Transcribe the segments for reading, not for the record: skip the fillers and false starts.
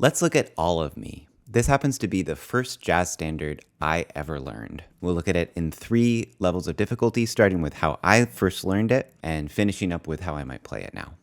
Let's look at All of Me. This happens to be the first jazz standard I ever learned. We'll look at it in 3 levels of difficulty, starting with how I first learned it and finishing up with how I might play it now.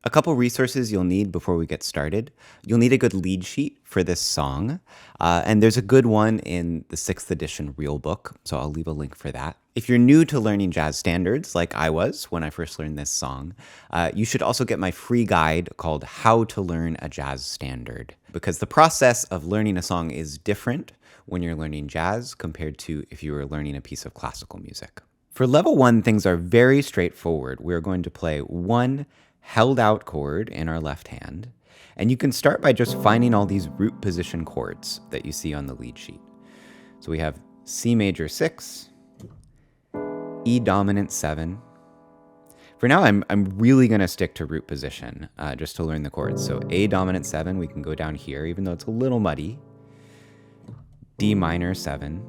A couple resources you'll need before we get started. You'll need a good lead sheet for this song, and there's a good one in the 6th edition Real Book, so I'll leave a link for that. If you're new to learning jazz standards, like I was when I first learned this song, you should also get my free guide called How to Learn a Jazz Standard, because the process of learning a song is different when you're learning jazz compared to if you were learning a piece of classical music. For level 1, things are very straightforward. We're going to play one held out chord in our left hand, and you can start by just finding all these root position chords that you see on the lead sheet. So we have C major 6, E dominant 7. For now, I'm really going to stick to root position just to learn the chords. So A dominant 7, we can go down here, even though it's a little muddy. D minor 7,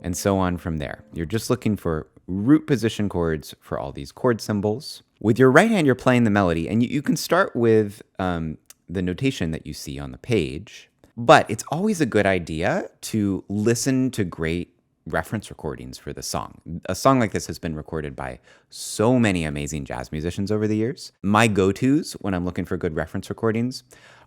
and so on from there. You're just looking for root position chords for all these chord symbols. With your right hand, you're playing the melody, and you can start with the notation that you see on the page, but it's always a good idea to listen to great reference recordings for the song. A song like this has been recorded by so many amazing jazz musicians over the years. My go-tos when I'm looking for good reference recordings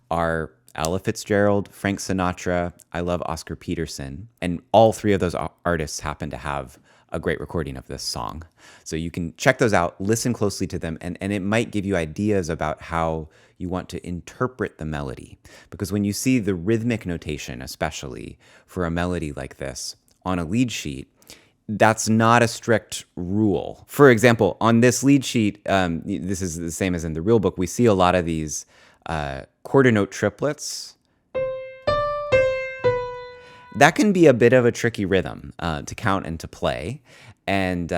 are Ella Fitzgerald, Frank Sinatra, I love Oscar Peterson, and all 3 of those artists happen to have a great recording of this song. So you can check those out, listen closely to them, and it might give you ideas about how you want to interpret the melody. Because when you see the rhythmic notation, especially for a melody like this on a lead sheet, that's not a strict rule. For example, on this lead sheet, this is the same as in the Real Book, we see a lot of these quarter note triplets. That can be a bit of a tricky rhythm to count and to play, and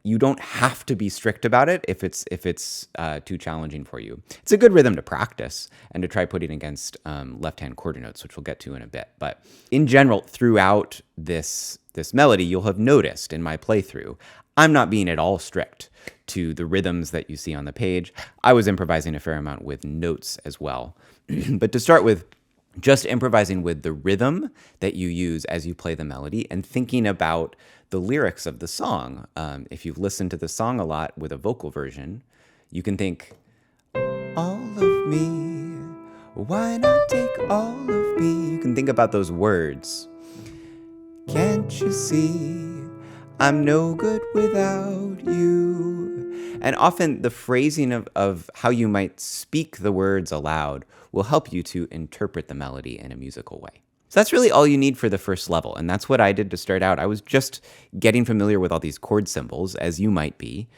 you don't have to be strict about it if it's too challenging for you. It's a good rhythm to practice and to try putting against left-hand quarter notes, which we'll get to in a bit. But in general, throughout this melody, you'll have noticed in my playthrough, I'm not being at all strict to the rhythms that you see on the page. I was improvising a fair amount with notes as well. But to start with, just improvising with the rhythm that you use as you play the melody and thinking about the lyrics of the song. If you've listened to the song a lot with a vocal version, you can think, all of me, why not take all of me? You can think about those words. Can't you see, I'm no good without you? And often the phrasing of how you might speak the words aloud will help you to interpret the melody in a musical way. So that's really all you need for the first level, and that's what I did to start out. I was just getting familiar with all these chord symbols, as you might be,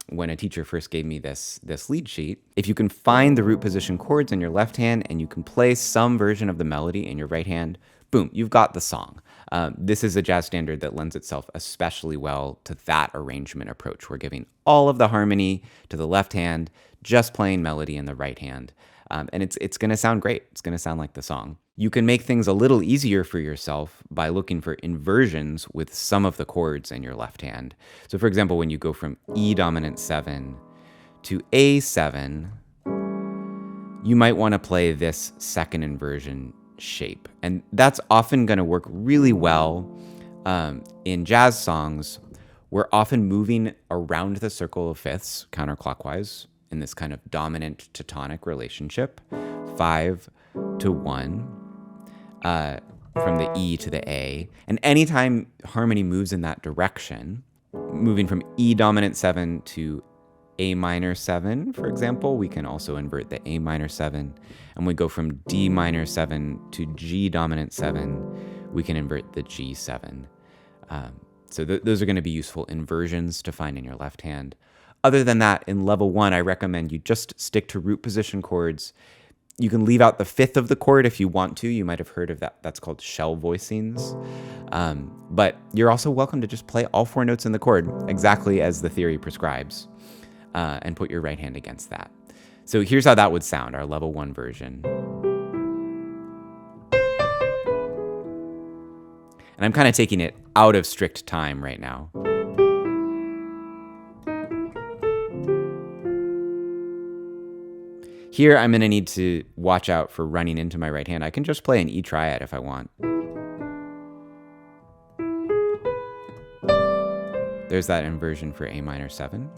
when a teacher first gave me this lead sheet. If you can find the root position chords in your left hand and you can play some version of the melody in your right hand, boom, you've got the song. This is a jazz standard that lends itself especially well to that arrangement approach. We're giving all of the harmony to the left hand, just playing melody in the right hand. And it's going to sound great. It's going to sound like the song. You can make things a little easier for yourself by looking for inversions with some of the chords in your left hand. So for example, when you go from E dominant 7 to A7, you might want to play this second inversion shape. And that's often going to work really well in jazz songs we're often moving around the circle of fifths counterclockwise in this kind of dominant to tonic relationship, 5 to 1, from the E to the A. And anytime harmony moves in that direction, moving from E dominant 7 to A minor 7, for example, we can also invert the A minor 7. And we go from D minor 7 to G dominant 7, we can invert the G7. So those are going to be useful inversions to find in your left hand. Other than that, in level 1, I recommend you just stick to root position chords. You can leave out the fifth of the chord if you want to. You might have heard of that. That's called shell voicings. But you're also welcome to just play all 4 notes in the chord exactly as the theory prescribes, and put your right hand against that. So here's how that would sound, our level 1 version. And I'm kind of taking it out of strict time right now. Here, I'm going to need to watch out for running into my right hand. I can just play an E triad if I want. There's that inversion for A minor 7.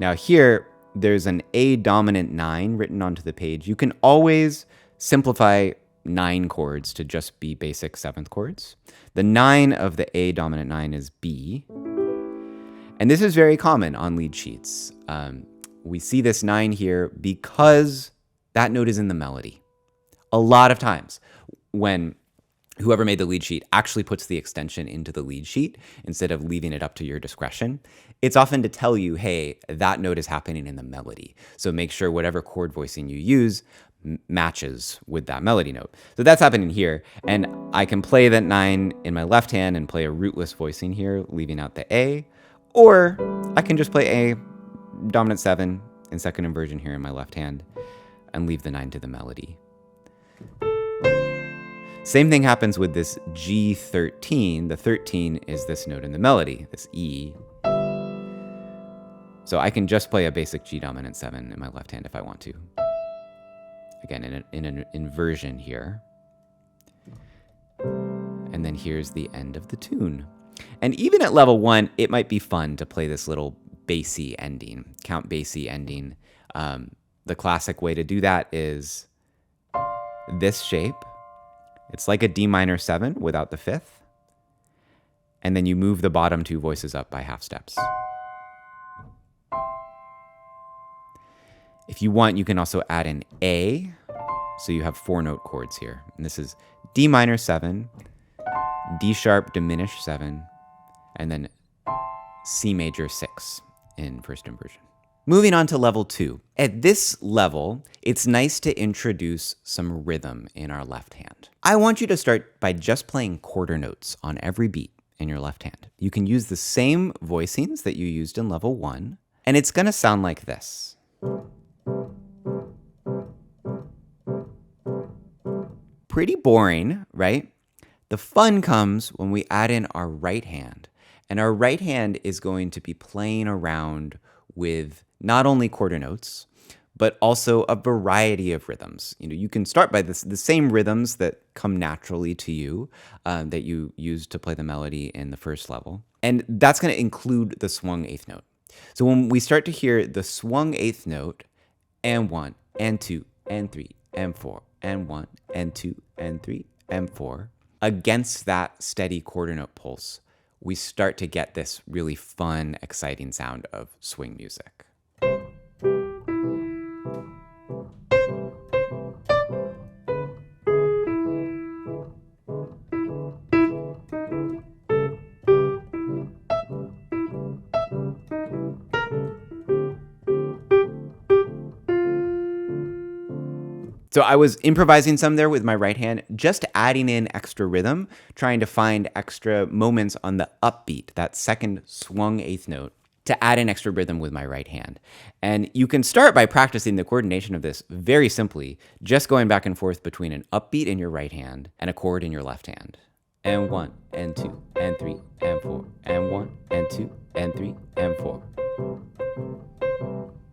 Now here, there's an A dominant 9 written onto the page. You can always simplify 9 chords to just be basic 7th chords. The 9 of the A dominant 9 is B. And this is very common on lead sheets. We see this 9 here because that note is in the melody. A lot of times when whoever made the lead sheet actually puts the extension into the lead sheet instead of leaving it up to your discretion, it's often to tell you, hey, that note is happening in the melody. So make sure whatever chord voicing you use matches with that melody note. So that's happening here. And I can play that 9 in my left hand and play a rootless voicing here, leaving out the A. Or I can just play A dominant 7 in second inversion here in my left hand and leave the 9 to the melody. Same thing happens with this G13. The 13 is this note in the melody, this E. So I can just play a basic G dominant 7 in my left hand if I want to. Again, in an inversion here. And then here's the end of the tune. And even at level 1, it might be fun to play this little bassy ending, count bassy ending. The classic way to do that is this shape. It's like a D minor 7 without the 5th. And then you move the bottom 2 voices up by half steps. If you want, you can also add an A. So you have 4 note chords here. And this is D minor 7, D sharp diminished 7, and then C major 6 in first inversion. Moving on to level 2. At this level, it's nice to introduce some rhythm in our left hand. I want you to start by just playing quarter notes on every beat in your left hand. You can use the same voicings that you used in level 1, and it's going to sound like this. Pretty boring, right? The fun comes when we add in our right hand, and our right hand is going to be playing around with not only quarter notes, but also a variety of rhythms. You can start by the same rhythms that come naturally to you, that you used to play the melody in the first level. And that's going to include the swung 8th note. So when we start to hear the swung 8th note, and 1, and 2, and 3, and 4, and 1, and 2, and 3, and 4, against that steady quarter note pulse, we start to get this really fun, exciting sound of swing music. So I was improvising some there with my right hand, just adding in extra rhythm, trying to find extra moments on the upbeat, that second swung 8th note, to add an extra rhythm with my right hand. And you can start by practicing the coordination of this very simply, just going back and forth between an upbeat in your right hand and a chord in your left hand. And 1, and 2, and 3, and 4, and 1, and 2, and 3, and 4.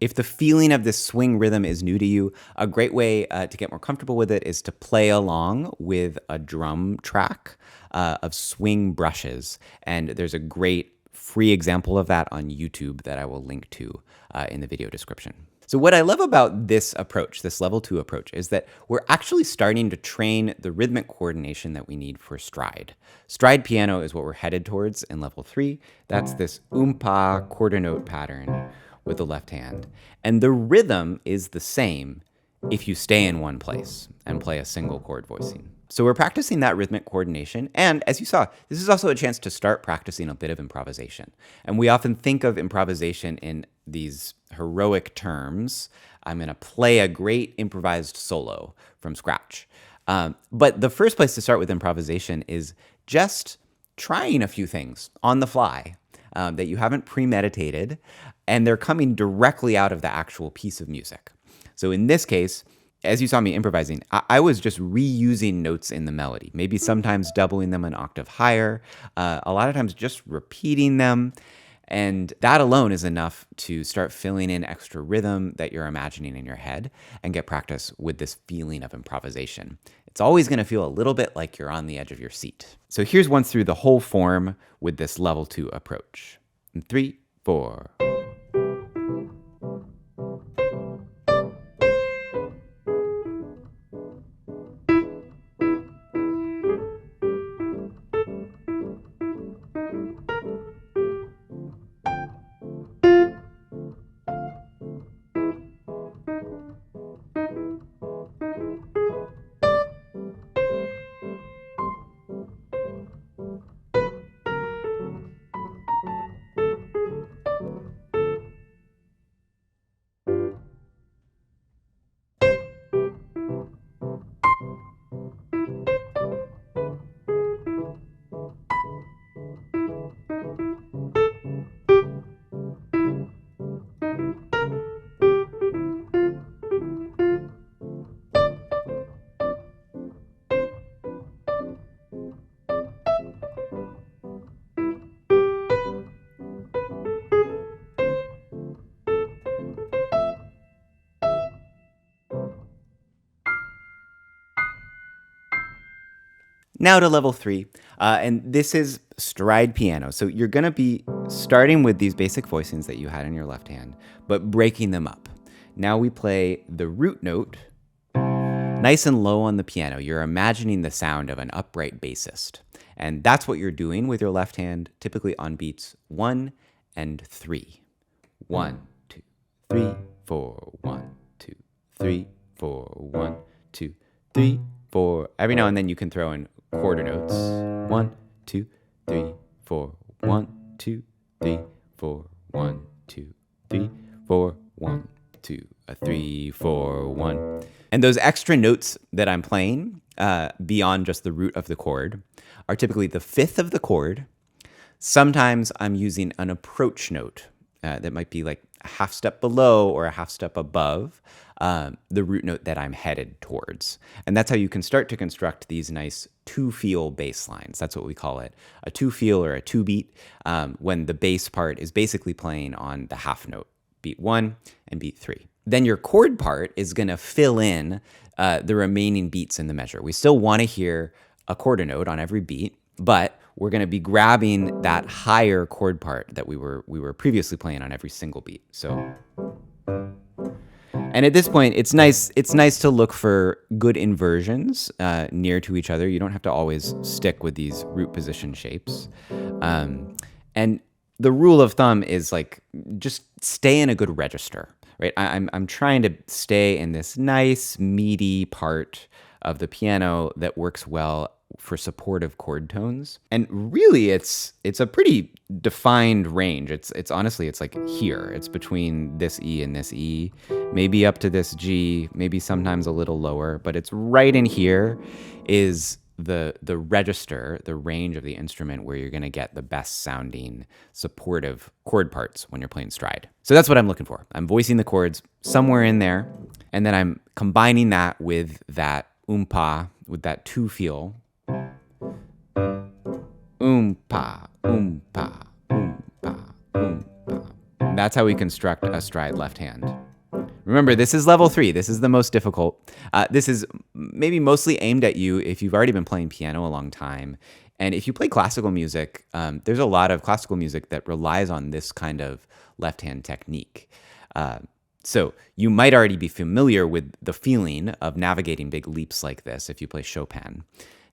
If the feeling of this swing rhythm is new to you, a great way to get more comfortable with it is to play along with a drum track of swing brushes. And there's a great free example of that on YouTube that I will link to in the video description. So what I love about this approach, this level 2 approach, is that we're actually starting to train the rhythmic coordination that we need for stride. Stride piano is what we're headed towards in level 3. That's this oompa quarter note pattern with the left hand. And the rhythm is the same if you stay in one place and play a single chord voicing. So we're practicing that rhythmic coordination. And as you saw, this is also a chance to start practicing a bit of improvisation. And we often think of improvisation in these heroic terms. I'm going to play a great improvised solo from scratch. But the first place to start with improvisation is just trying a few things on the fly that you haven't premeditated, and they're coming directly out of the actual piece of music. So in this case, as you saw me improvising, I was just reusing notes in the melody, maybe sometimes doubling them an octave higher, a lot of times just repeating them. And that alone is enough to start filling in extra rhythm that you're imagining in your head and get practice with this feeling of improvisation. It's always going to feel a little bit like you're on the edge of your seat. So here's one through the whole form with this level 2 approach. 3, 4. Now to level 3, and this is stride piano. So you're going to be starting with these basic voicings that you had in your left hand, but breaking them up. Now we play the root note nice and low on the piano. You're imagining the sound of an upright bassist. And that's what you're doing with your left hand, typically on beats 1 and 3. 1, 2, 3, 4, 1, 2, 3, 4, 1, 2, 3, 4. Every now and then you can throw in quarter notes. 1, 2, 3, 4, 1, 2, 3, 4, 1, 2, 3, 4, 1, 2, 3, 4, 1. And those extra notes that I'm playing beyond just the root of the chord are typically the fifth of the chord. Sometimes I'm using an approach note that might be like a half step below or a half step above the root note that I'm headed towards. And that's how you can start to construct these nice two-feel bass lines. That's what we call it, a two-feel or a two-beat, when the bass part is basically playing on the half note, beat 1 and beat 3. Then your chord part is going to fill in the remaining beats in the measure. We still want to hear a quarter note on every beat, but we're going to be grabbing that higher chord part that we were previously playing on every single beat. So, and at this point, it's nice to look for good inversions near to each other. You don't have to always stick with these root position shapes. And the rule of thumb is like just stay in a good register, right? I'm trying to stay in this nice meaty part of the piano that works well for supportive chord tones. And really it's a pretty defined range. It's honestly, it's like here. It's between this E and this E, maybe up to this G, maybe sometimes a little lower, but it's right in here is the register, the range of the instrument where you're going to get the best sounding supportive chord parts when you're playing stride. So that's what I'm looking for. I'm voicing the chords somewhere in there, and then I'm combining that with that oompa, with that two feel. Oompa, oompa, oompa, oompa. That's how we construct a stride left hand. Remember, this is level 3. This is the most difficult. This is maybe mostly aimed at you if you've already been playing piano a long time. And if you play classical music, there's a lot of classical music that relies on this kind of left-hand technique. So you might already be familiar with the feeling of navigating big leaps like this if you play Chopin.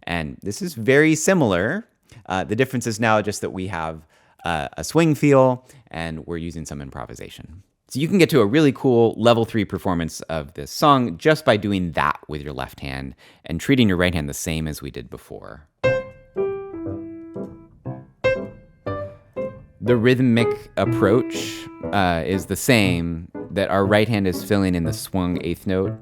And this is very similar. The difference is now just that we have a swing feel and we're using some improvisation. So you can get to a really cool level 3 performance of this song just by doing that with your left hand and treating your right hand the same as we did before. The rhythmic approach is the same, that our right hand is filling in the swung 8th note.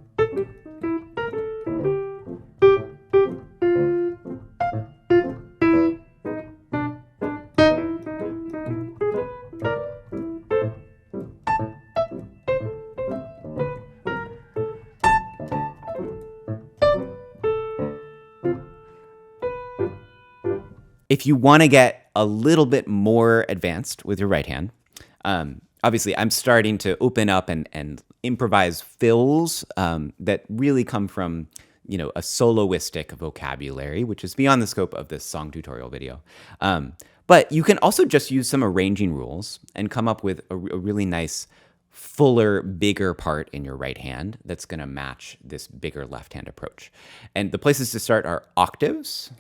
If you want to get a little bit more advanced with your right hand, obviously I'm starting to open up and improvise fills that really come from, a soloistic vocabulary, which is beyond the scope of this song tutorial video. But you can also just use some arranging rules and come up with a really nice, fuller, bigger part in your right hand that's going to match this bigger left hand approach. And the places to start are octaves.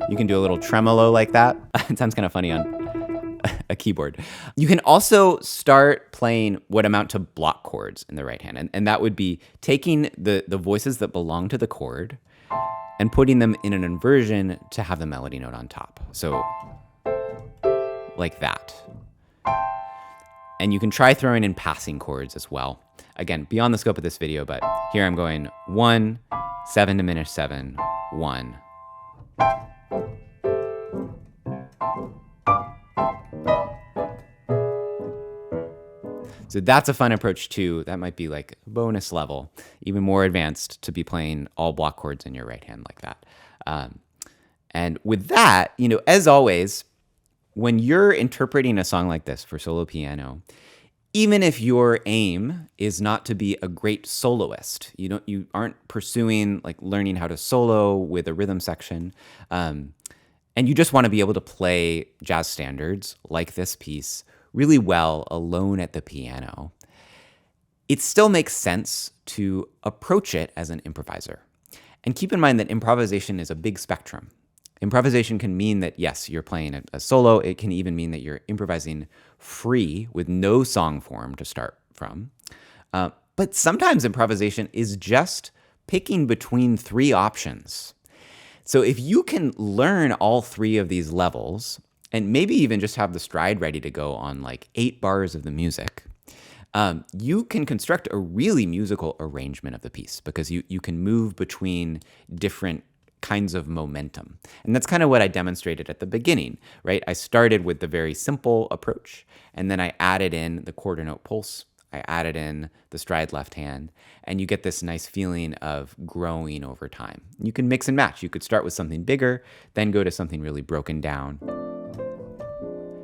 You can do a little tremolo like that. It sounds kind of funny on a keyboard. You can also start playing what amount to block chords in the right hand. And that would be taking the voices that belong to the chord and putting them in an inversion to have the melody note on top. So like that. And you can try throwing in passing chords as well. Again, beyond the scope of this video, but here I'm going 1, 7 diminished 7, 1. So that's a fun approach too. That might be like bonus level, even more advanced to be playing all block chords in your right hand like that. And with that, as always, when you're interpreting a song like this for solo piano, even if your aim is not to be a great soloist, you aren't pursuing like learning how to solo with a rhythm section, and you just want to be able to play jazz standards like this piece really well alone at the piano, it still makes sense to approach it as an improviser. And keep in mind that improvisation is a big spectrum. Improvisation can mean that, yes, you're playing a solo. It can even mean that you're improvising free with no song form to start from. But sometimes improvisation is just picking between 3 options. So if you can learn all 3 of these levels, and maybe even just have the stride ready to go on like 8 bars of the music, you can construct a really musical arrangement of the piece because you can move between different kinds of momentum. And that's kind of what I demonstrated at the beginning, right? I started with the very simple approach, and then I added in the quarter note pulse. I added in the stride left hand, and you get this nice feeling of growing over time. You can mix and match. You could start with something bigger, then go to something really broken down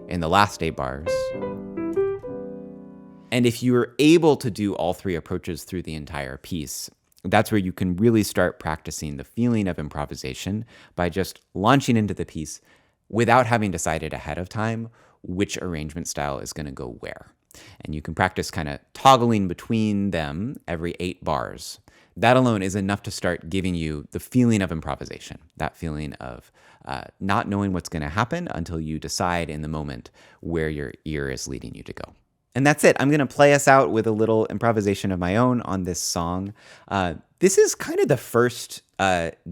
in the last 8 bars. And if you're able to do all 3 approaches through the entire piece, that's where you can really start practicing the feeling of improvisation by just launching into the piece without having decided ahead of time which arrangement style is going to go where. And you can practice kind of toggling between them every 8 bars. That alone is enough to start giving you the feeling of improvisation, that feeling of not knowing what's going to happen until you decide in the moment where your ear is leading you to go. And that's it. I'm going to play us out with a little improvisation of my own on this song. This is kind of the first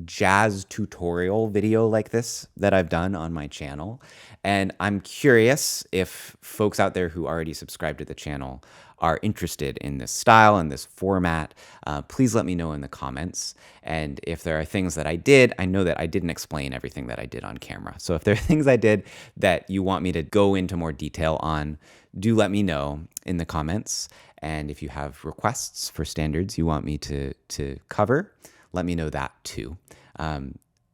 jazz tutorial video like this that I've done on my channel. And I'm curious if folks out there who already subscribe to the channel are interested in this style and this format. Please let me know in the comments. And if there are things that I know that I didn't explain everything that I did on camera. So if there are things I did that you want me to go into more detail on, do let me know in the comments. And if you have requests for standards you want me to cover, let me know that too.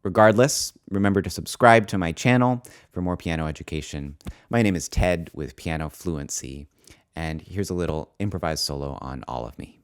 Regardless, remember to subscribe to my channel for more piano education. My name is Ted with Piano Fluency, and here's a little improvised solo on All of Me.